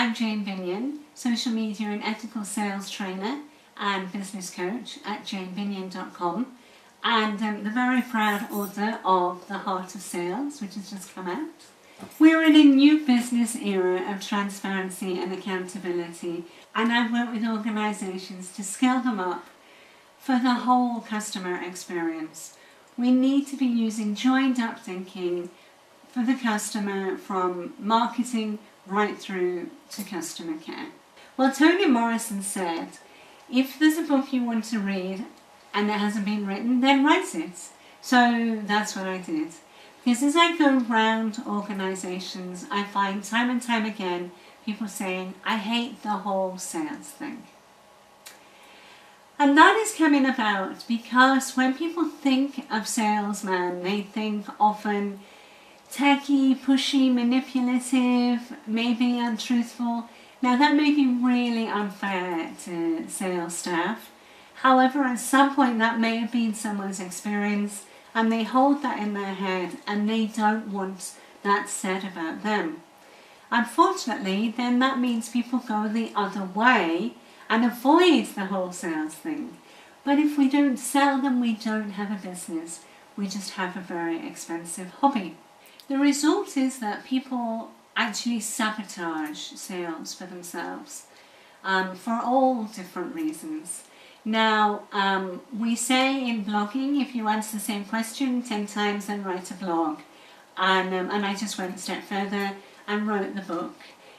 I'm Jane Binnion, social media and ethical sales trainer and business coach at janebinnion.com, and the very proud author of The Heart of Sales, which has just come out. We're in a new business era of transparency and accountability, and I've worked with organisations to scale them up for the whole customer experience. We need to be using joined up thinking for the customer, from marketing right through to customer care. Well, Toni Morrison said, if there's a book you want to read and it hasn't been written, then write it. So that's what I did. Because as I go around organisations, I find time and time again people saying, I hate the whole sales thing. And that is coming about because when people think of salesman, they think often tacky, pushy, manipulative, maybe untruthful. Now that may be really unfair to sales staff. However, at some point that may have been someone's experience and they hold that in their head and they don't want that said about them. Unfortunately, then that means people go the other way and avoid the whole sales thing. But if we don't sell them, we don't have a business. We just have a very expensive hobby. The result is that people actually sabotage sales for themselves for all different reasons. Now, we say in blogging, if you answer the same question 10 times, then write a blog. And I just went a step further and wrote the book.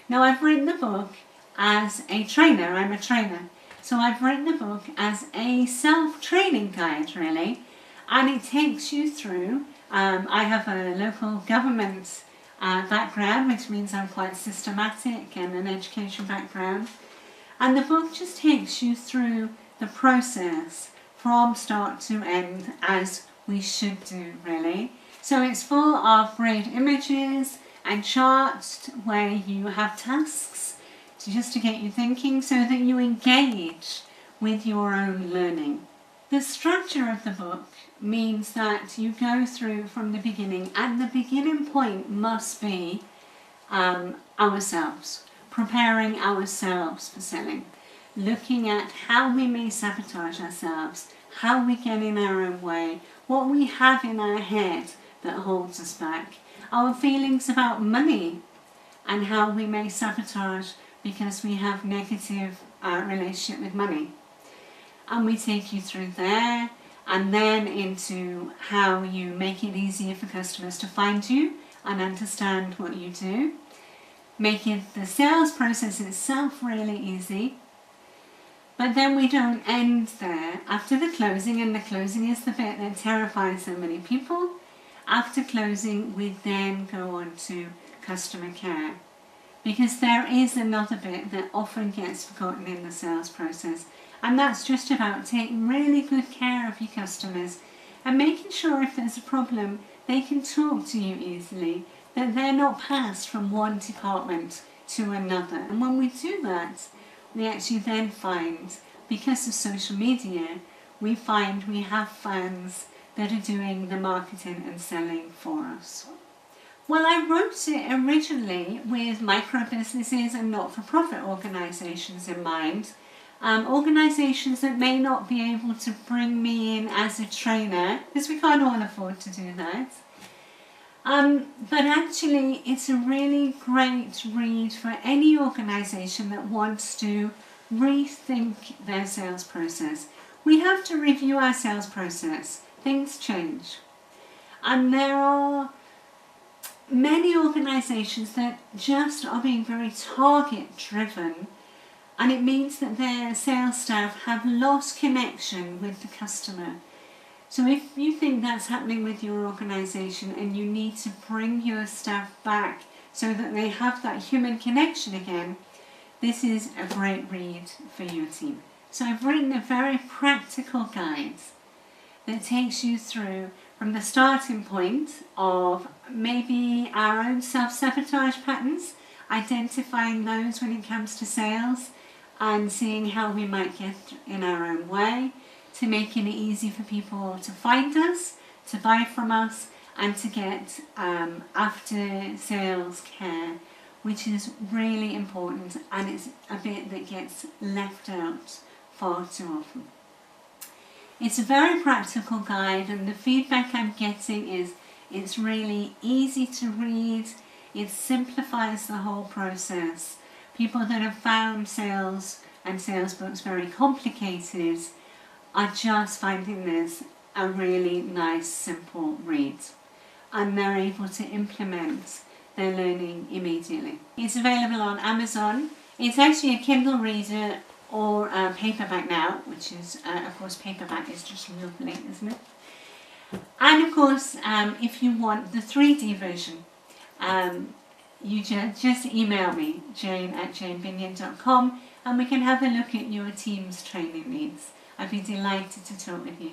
Now, I've written the book as a trainer. I'm a trainer. So I've written the book as a self-training guide, really. And it takes you through. I have a local government background, which means I'm quite systematic, and an education background. And the book just takes you through the process from start to end, as we should do, really. So it's full of great images and charts where you have tasks just to get you thinking so that you engage with your own learning. The structure of the book means that you go through from the beginning, and the beginning point must be ourselves, preparing ourselves for selling, looking at how we may sabotage ourselves, how we get in our own way, what we have in our head that holds us back, our feelings about money, and how we may sabotage because we have negative relationship with money. And we take you through there, and then into how you make it easier for customers to find you and understand what you do, making the sales process itself really easy. But then we don't end there. After the closing, and the closing is the bit that terrifies so many people, after closing we then go on to customer care. Because there is another bit that often gets forgotten in the sales process, and that's just about taking really good care of your customers and making sure if there's a problem they can talk to you easily, that they're not passed from one department to another. And when we do that, we actually then find, because of social media, we find we have fans that are doing the marketing and selling for us. Well, I wrote it originally with micro businesses and not-for-profit organisations in mind. Organisations that may not be able to bring me in as a trainer, because we can't all afford to do that. But actually, it's a really great read for any organisation that wants to rethink their sales process. We have to review our sales process. Things change. And there are many organisations that just are being very target driven, and it means that their sales staff have lost connection with the customer. So if you think that's happening with your organisation and you need to bring your staff back so that they have that human connection again, this is a great read for your team. So I've written a very practical guide that takes you through from the starting point of maybe our own self-sabotage patterns, identifying those when it comes to sales and seeing how we might get in our own way, to making it easy for people to find us, to buy from us, and to get after sales care which is really important, and it's a bit that gets left out far too often. It's a very practical guide, and the feedback I'm getting is it's really easy to read, it simplifies the whole process. People that have found sales and sales books very complicated are just finding this a really nice, simple read, and they're able to implement their learning immediately. It's available on Amazon. It's actually a Kindle reader or a paperback now, which is, of course, paperback is just lovely, isn't it? And of course, if you want the 3D version, you just email me, jane@janebinnion.com, and we can have a look at your team's training needs. I'd be delighted to talk with you.